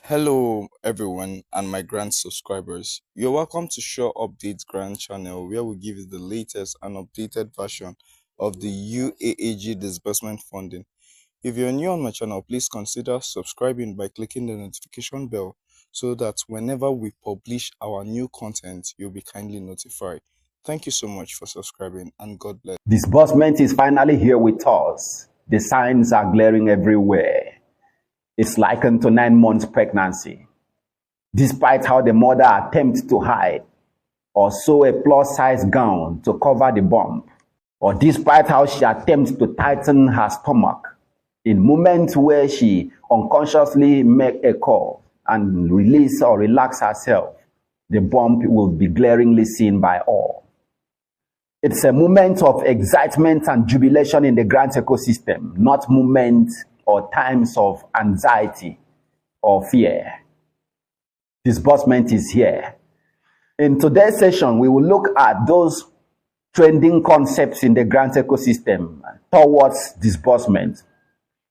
Hello everyone and my grant subscribers. You're welcome to Updates Grant channel, where we give you the latest and updated version of the UAAG disbursement funding. If you're new on my channel, please consider subscribing by clicking the notification bell so that whenever we publish our new content, you'll be kindly notified. Thank you so much for subscribing and God bless. Disbursement is finally here with us. The signs are glaring everywhere. It's likened to 9 months pregnancy. Despite how the mother attempts to hide or sew a plus-size gown to cover the bump, or despite how she attempts to tighten her stomach, in moments where she unconsciously makes a call and release or relax herself, the bump will be glaringly seen by all. It's a moment of excitement and jubilation in the grant ecosystem, not moments or times of anxiety or fear. Disbursement is here. In today's session, we will look at those trending concepts in the grant ecosystem towards disbursement.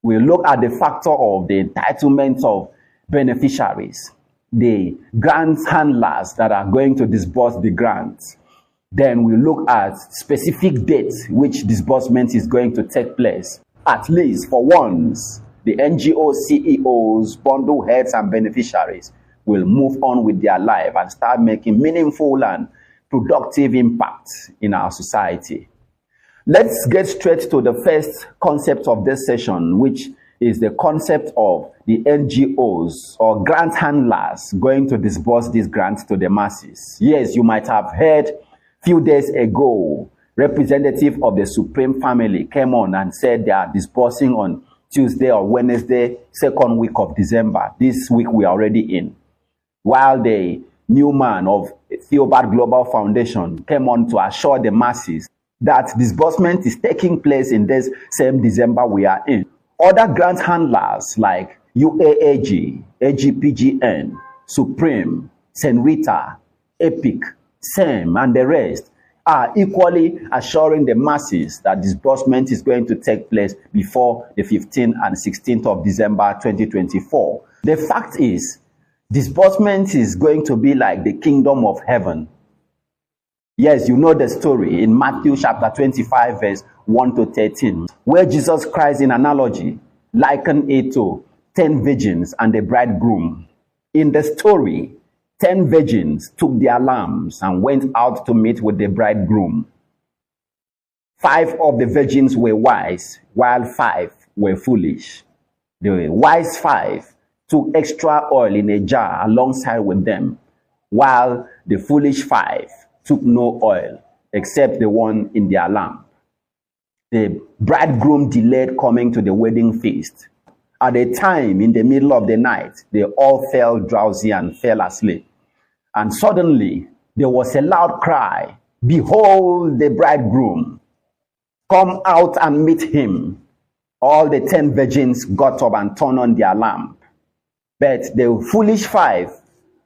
We'll look at the factor of the entitlement of beneficiaries, the grant handlers that are going to disburse the grants. Then we'll look at specific dates which disbursement is going to take place. At least for once, the NGO CEOs, bundle heads, and beneficiaries will move on with their life and start making meaningful and productive impacts in our society. Let's get straight to the first concept of this session, which is the concept of the NGOs or grant handlers going to disburse these grants to the masses. Yes, you might have heard a few days ago, representative of the Supreme family came on and said they are disbursing on Tuesday or Wednesday, second week of December. This week we are already in. While the new man of Theobarth Global Foundation came on to assure the masses that disbursement is taking place in this same December we are in. Other grant handlers like UAAG, AGPGN, Supreme, St. Rita, EPIC, SEM, and the rest are equally assuring the masses that disbursement is going to take place before the 15th and 16th of December 2024. The fact is, disbursement is going to be like the kingdom of heaven. Yes, you know the story in Matthew chapter 25, verse 1 to 13, where Jesus Christ, in analogy, likened it to 10 virgins and the bridegroom. In the story, 10 virgins took their lamps and went out to meet with the bridegroom. 5 of the virgins were wise, while 5 were foolish. The wise 5 took extra oil in a jar alongside with them, while the foolish 5 took no oil except the one in their lamp. The bridegroom delayed coming to the wedding feast. At a time in the middle of the night, they all fell drowsy and fell asleep. And suddenly there was a loud cry, "Behold the bridegroom! Come out and meet him." All the 10 virgins got up and turned on their lamp. But the foolish 5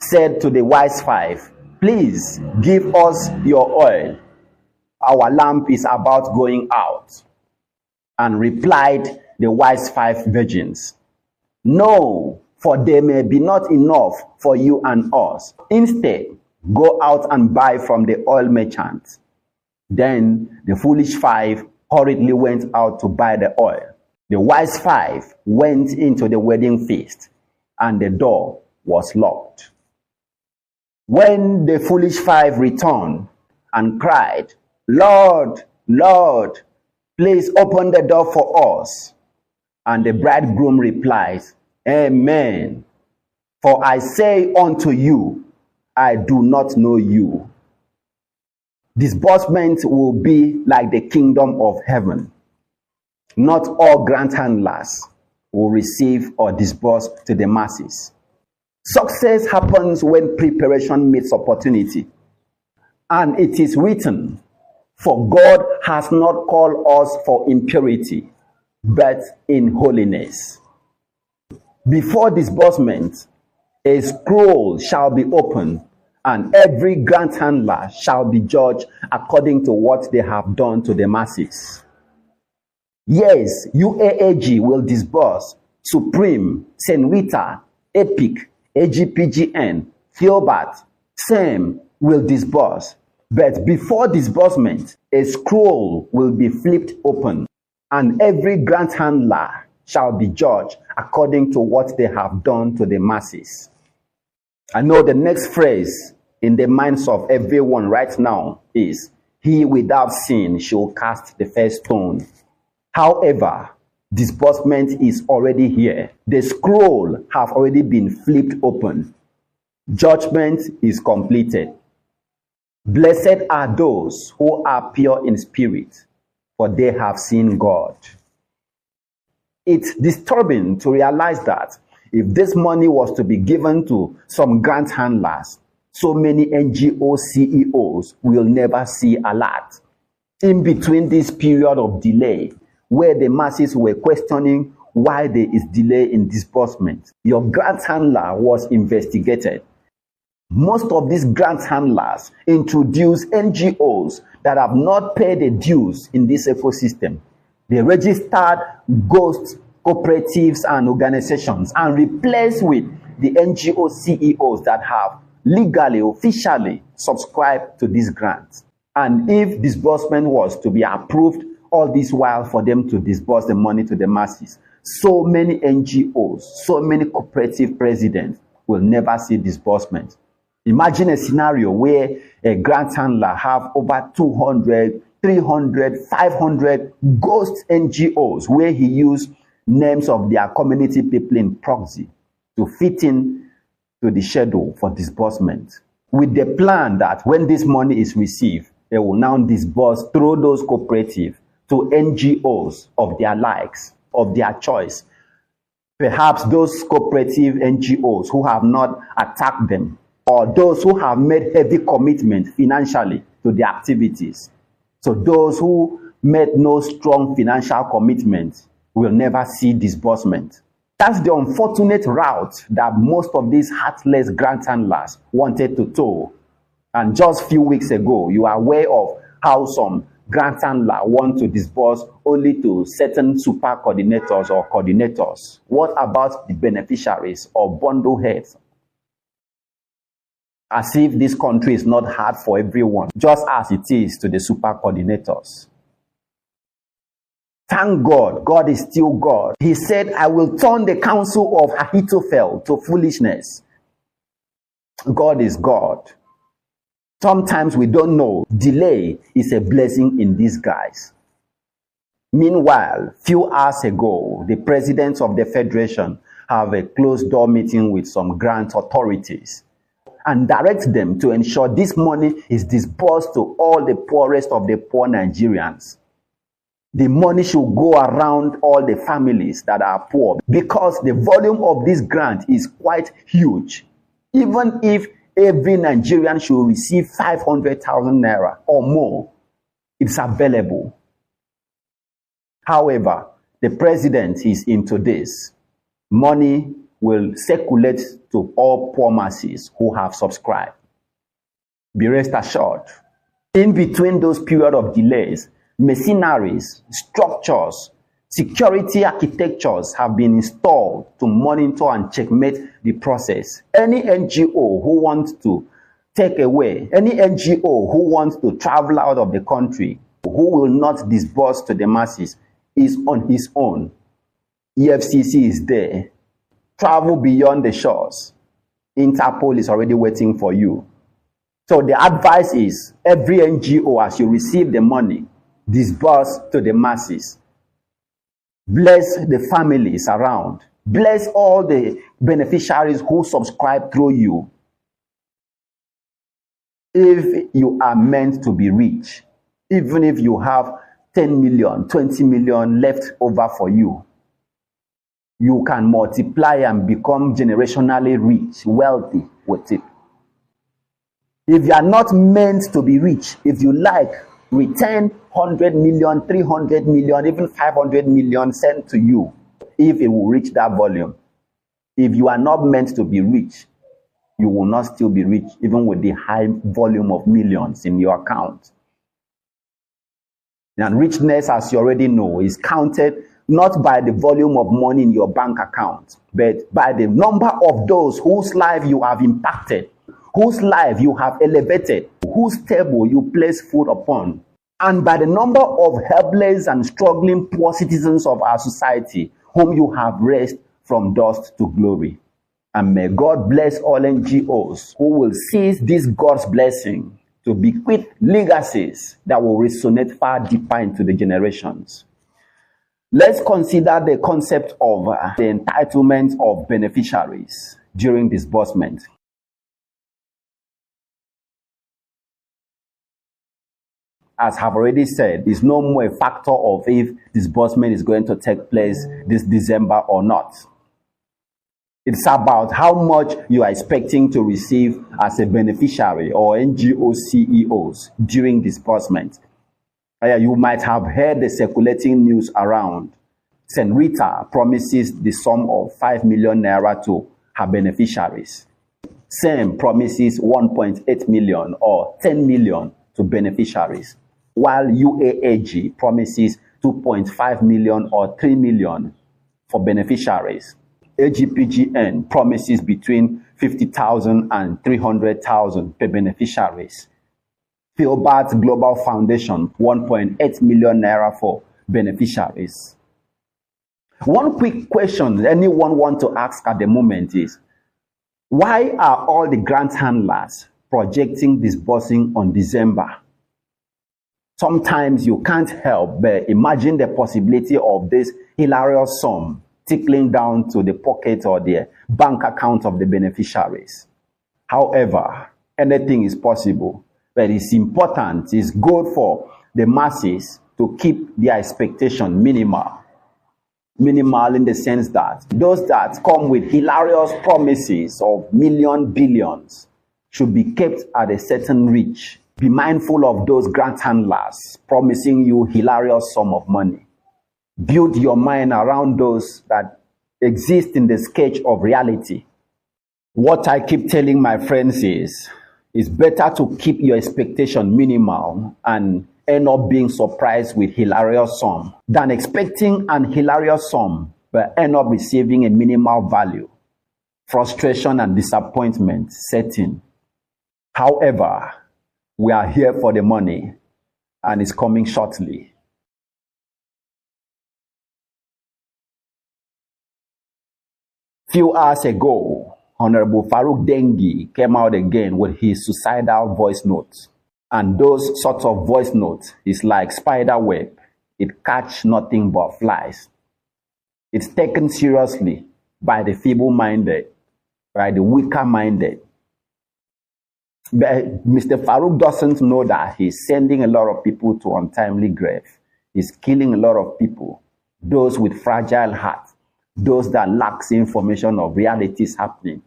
said to the wise 5, "Please give us your oil. Our lamp is about going out." And replied the wise 5 virgins, "No, for there may be not enough for you and us. Instead, go out and buy from the oil merchant." Then the foolish 5 hurriedly went out to buy the oil. The wise 5 went into the wedding feast, and the door was locked. When the foolish 5 returned and cried, "Lord, Lord, please open the door for us," and the bridegroom replies, "Amen. For I say unto you, I do not know you." Disbursement will be like the kingdom of heaven. Not all grant handlers will receive or disburse to the masses. Success happens when preparation meets opportunity. And it is written, "For God has not called us for impurity, but in holiness." Before disbursement, a scroll shall be opened, and every grant handler shall be judged according to what they have done to the masses. Yes, UAAG will disburse, Supreme, St. Rita, EPIC, AGPGN, Theobarth, same will disburse. But before disbursement, a scroll will be flipped open, and every grant handler shall be judged according to what they have done to the masses. I know the next phrase in the minds of everyone right now is, "He without sin shall cast the first stone." However, disbursement is already here. The scroll have already been flipped open. Judgment is completed. Blessed are those who are pure in spirit, for they have seen God. It's disturbing to realize that if this money was to be given to some grant handlers, so many NGO CEOs will never see a lot. In between this period of delay, where the masses were questioning why there is delay in disbursement, your grant handler was investigated. Most of these grant handlers introduce NGOs that have not paid the dues in this ecosystem. They registered ghost cooperatives and organizations and replaced with the NGO CEOs that have legally, officially subscribed to these grants. And if disbursement was to be approved all this while for them to disburse the money to the masses, so many NGOs, so many cooperative presidents will never see disbursement. Imagine a scenario where a grant handler have over 200, 300, 500 ghost NGOs where he used names of their community people in proxy to fit in to the schedule for disbursement, with the plan that when this money is received, they will now disburse through those cooperatives to NGOs of their likes, of their choice. Perhaps those cooperative NGOs who have not attacked them, or those who have made heavy commitment financially to their activities. So those who made no strong financial commitment will never see disbursement. That's the unfortunate route that most of these heartless grant handlers wanted to toe. And just a few weeks ago, you are aware of how some grant handler want to disburse only to certain super coordinators or coordinators. What about the beneficiaries or bundle heads? As if this country is not hard for everyone, just as it is to the super coordinators. Thank God, God is still God. He said, "I will turn the counsel of Ahithophel to foolishness." God is God. Sometimes we don't know. Delay is a blessing in disguise. Meanwhile, few hours ago, the presidents of the Federation have a closed-door meeting with some grant authorities and direct them to ensure this money is disbursed to all the poorest of the poor Nigerians. The money should go around all the families that are poor, because the volume of this grant is quite huge. Even if every Nigerian should receive 500,000 naira or more, it's available. However, the president is into this. Money will circulate to all poor masses who have subscribed. Be rest assured. In between those period of delays, machineries, structures, security architectures have been installed to monitor and checkmate the process. Any NGO who wants to take away, any NGO who wants to travel out of the country, who will not disburse to the masses, is on his own. EFCC is there. Travel beyond the shores. Interpol is already waiting for you. So the advice is, every NGO, as you receive the money, disburse to the masses. Bless the families around. Bless all the beneficiaries who subscribe through you. If you are meant to be rich, even if you have 10 million, 20 million left over for you, you can multiply and become generationally rich, wealthy with it. If you are not meant to be rich, if you like, return 100 million, 300 million, even 500 million sent to you, if it will reach that volume. If you are not meant to be rich, you will not still be rich, even with the high volume of millions in your account. And richness, as you already know, is counted not by the volume of money in your bank account, but by the number of those whose life you have impacted, whose life you have elevated, whose table you place food upon, and by the number of helpless and struggling poor citizens of our society whom you have raised from dust to glory. And may God bless all NGOs who will seize this God's blessing to bequeath legacies that will resonate far deeper into the generations. Let's consider the concept of the entitlement of beneficiaries during disbursement. As I've already said, it's no more a factor of if disbursement is going to take place this December or not. It's about how much you are expecting to receive as a beneficiary or NGO CEOs during disbursement. You might have heard the circulating news around. St. Rita promises the sum of 5 million naira to her beneficiaries. SEM promises 1.8 million or 10 million to beneficiaries, while UAAG promises 2.5 million or 3 million for beneficiaries. AGPGN promises between 50,000 and 300,000 per beneficiaries. Theobarth Global Foundation, 1.8 million naira for beneficiaries. One quick question anyone wants to ask at the moment is, why are all the grant handlers projecting disbursing on December? Sometimes you can't help but imagine the possibility of this hilarious sum trickling down to the pocket or the bank account of the beneficiaries. However, anything is possible, but it's important, it's good for the masses to keep their expectation minimal. Minimal in the sense that those that come with hilarious promises of million billions should be kept at a certain reach. Be mindful of those grant handlers promising you hilarious sum of money. Build your mind around those that exist in the sketch of reality. What I keep telling my friends is, it's better to keep your expectation minimal and end up being surprised with hilarious sum than expecting an hilarious sum but end up receiving a minimal value. Frustration and disappointment set in. However, we are here for the money and it's coming shortly. Few hours ago, Honorable Farouk Dengi came out again with his suicidal voice notes. And those sorts of voice notes is like spider web. It catch nothing but flies. It's taken seriously by the feeble-minded, by the weaker-minded. But Mr. Farouk doesn't know that he's sending a lot of people to untimely grave. He's killing a lot of people, those with fragile hearts, those that lacks information of realities happening.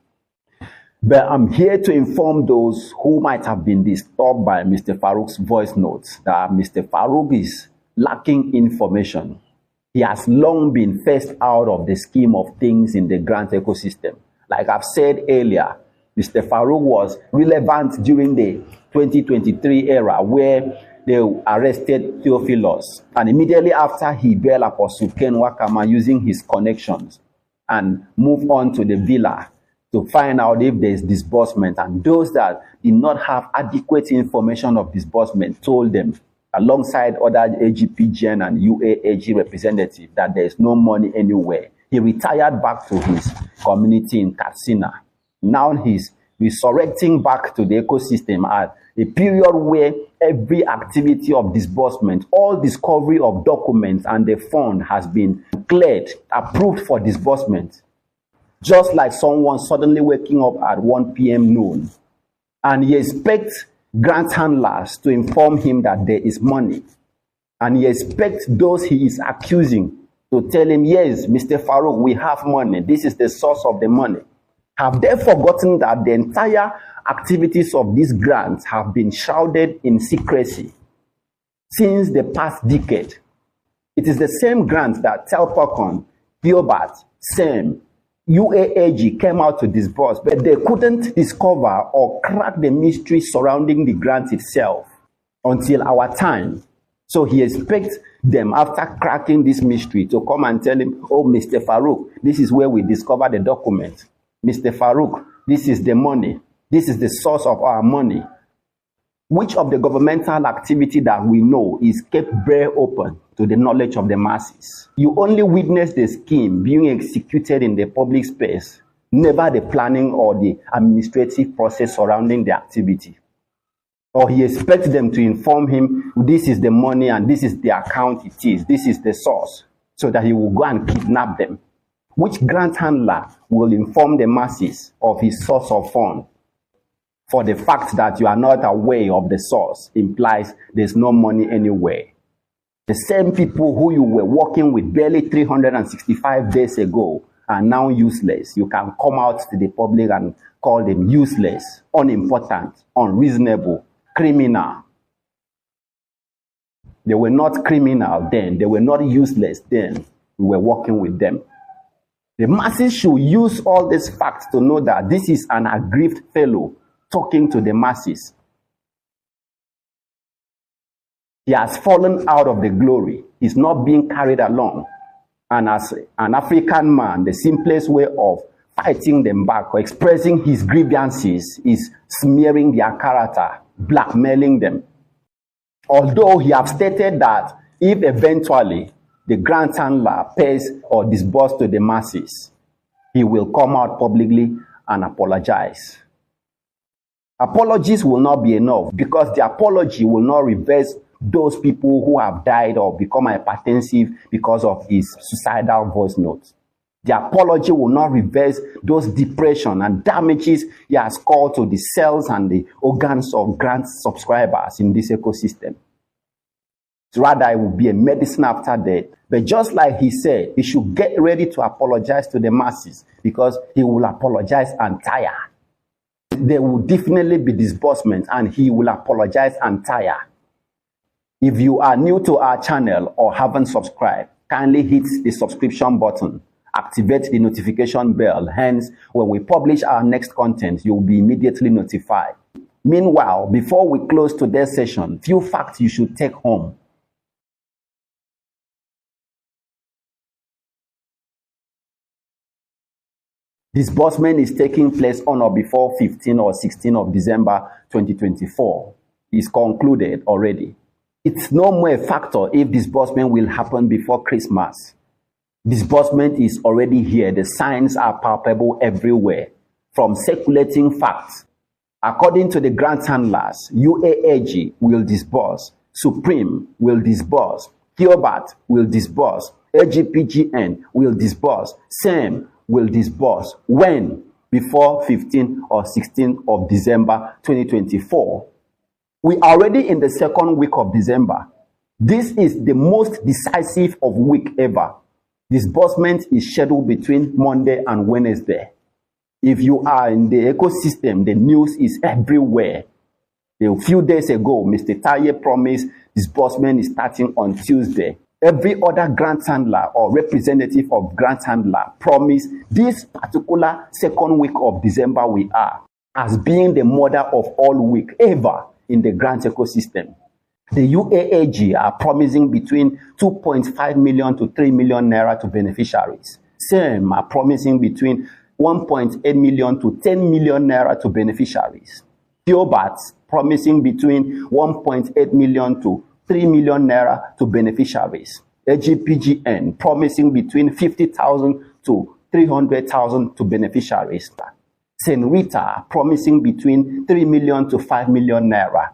But I'm here to inform those who might have been disturbed by Mr. Farouk's voice notes that Mr. Farouk is lacking information. He has long been phased out of the scheme of things in the grant ecosystem. Like I've said earlier, Mr. Farouk was relevant during the 2023 era where they arrested Theophilus. And immediately after, he bailed Apostle Ken Wakama using his connections and moved on to the villa to find out if there is disbursement. And those that did not have adequate information of disbursement told them, alongside other AGPGN and UAAG representatives, that there is no money anywhere. He retired back to his community in Katsina. Now he's resurrecting back to the ecosystem at a period where every activity of disbursement, all discovery of documents and the fund has been cleared, approved for disbursement. Just like someone suddenly waking up at 1 p.m. noon, and he expects grant handlers to inform him that there is money. And he expects those he is accusing to tell him, yes, Mr. Farouk, we have money. This is the source of the money. Have they forgotten that the entire activities of these grants have been shrouded in secrecy since the past decade? It is the same grants that Telpocon, Theobarth, SEM, UAAG came out to disburse, but they couldn't discover or crack the mystery surrounding the grant itself until our time. So he expects them, after cracking this mystery, to come and tell him, oh, Mr. Farouk, this is where we discovered the document. Mr. Farouk, this is the money. This is the source of our money. Which of the governmental activity that we know is kept very open to the knowledge of the masses? You only witness the scheme being executed in the public space, never the planning or the administrative process surrounding the activity. Or he expects them to inform him, this is the money and this is the account it is, this is the source, so that he will go and kidnap them. Which grant handler will inform the masses of his source of fund? For the fact that you are not aware of the source implies there's no money anywhere. The same people who you were working with barely 365 days ago are now useless. You can come out to the public and call them useless, unimportant, unreasonable, criminal. They were not criminal then. They were not useless then. We were working with them. The masses should use all these facts to know that this is an aggrieved fellow talking to the masses. He has fallen out of the glory. He's not being carried along. And as an African man, the simplest way of fighting them back or expressing his grievances is smearing their character, blackmailing them. Although he has stated that if eventually the grant handler pays or disburses to the masses, he will come out publicly and apologize. Apologies will not be enough, because the apology will not reverse those people who have died or become hypertensive because of his suicidal voice notes. The apology will not reverse those depression and damages he has caused to the cells and the organs of grant subscribers in this ecosystem. Rather, it will be a medicine after death. But just like he said, he should get ready to apologize to the masses, because he will apologize and tire. There will definitely be disbursement and he will apologize and tire. If you are new to our channel or haven't subscribed, kindly hit the subscription button, activate the notification bell. Hence, when we publish our next content, you will be immediately notified. Meanwhile, before we close today's session, few facts you should take home. Disbursement is taking place on or before 15 or 16 of December 2024. It's concluded already. It's no more a factor if disbursement will happen before Christmas. Disbursement is already here. The signs are palpable everywhere. From circulating facts, according to the grant handlers, UAAG will disburse, Supreme will disburse, Theobarth will disburse, AGPGN will disburse, SAM will disburse. When? Before 15 or 16 of December 2024. We are already in the second week of December. This is the most decisive of week ever. Disbursement is scheduled between Monday and Wednesday. If you are in the ecosystem, the news is everywhere. A few days ago, Mr. Taye promised disbursement is starting on Tuesday. Every other grant handler or representative of grant handler promised this particular second week of December we are as being the mother of all week ever in the grant ecosystem. The UAAG are promising between 2.5 million to 3 million naira to beneficiaries. SAM are promising between 1.8 million to 10 million naira to beneficiaries. Theobarth promising between 1.8 million to 3 million naira to beneficiaries. AGPGN promising between 50,000 to 300,000 to beneficiaries. St. Rita promising between 3 million to 5 million naira.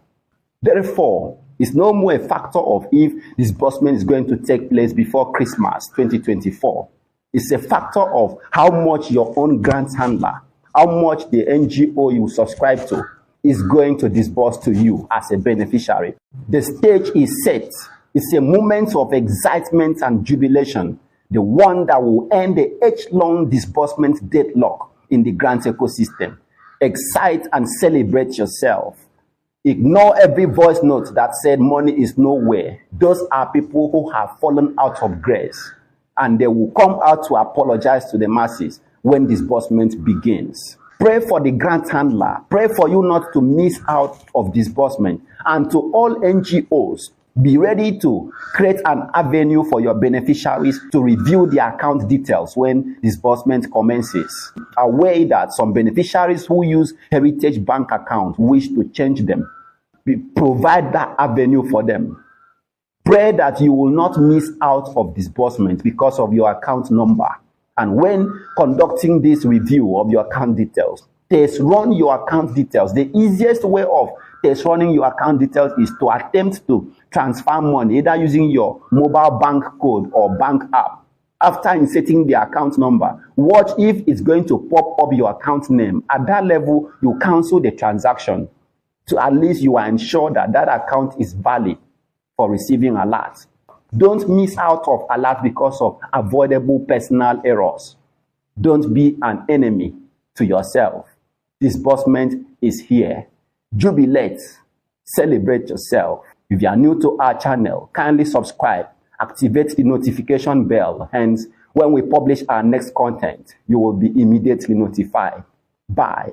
Therefore, it's no more a factor of if disbursement is going to take place before Christmas 2024. It's a factor of how much your own grant handler, how much the NGO you subscribe to is going to disburse to you as a beneficiary. The stage is set. It's a moment of excitement and jubilation, the one that will end the age-long disbursement deadlock in the grant ecosystem. Excite and celebrate yourself. Ignore every voice note that said money is nowhere. Those are people who have fallen out of grace, and they will come out to apologize to the masses when disbursement begins. Pray for the grant handler. Pray for you not to miss out of disbursement. And to all NGOs, Be ready to create an avenue for your beneficiaries to review their account details when disbursement commences. Aware that some beneficiaries who use Heritage Bank accounts wish to change them. Provide that avenue for them. Pray that you will not miss out of disbursement because of your account number. And when conducting this review of your account details, test run your account details. The easiest way of test running your account details is to attempt to transfer money, either using your mobile bank code or bank app. After inserting the account number, watch if it's going to pop up your account name. At that level, you cancel the transaction. So at least you are ensured that that account is valid for receiving alerts. Don't miss out of alert because of avoidable personal errors. Don't be an enemy to yourself. Disbursement is here. Jubilate. Celebrate yourself. If you are new to our channel, kindly subscribe. Activate the notification bell. Hence, when we publish our next content, you will be immediately notified. Bye.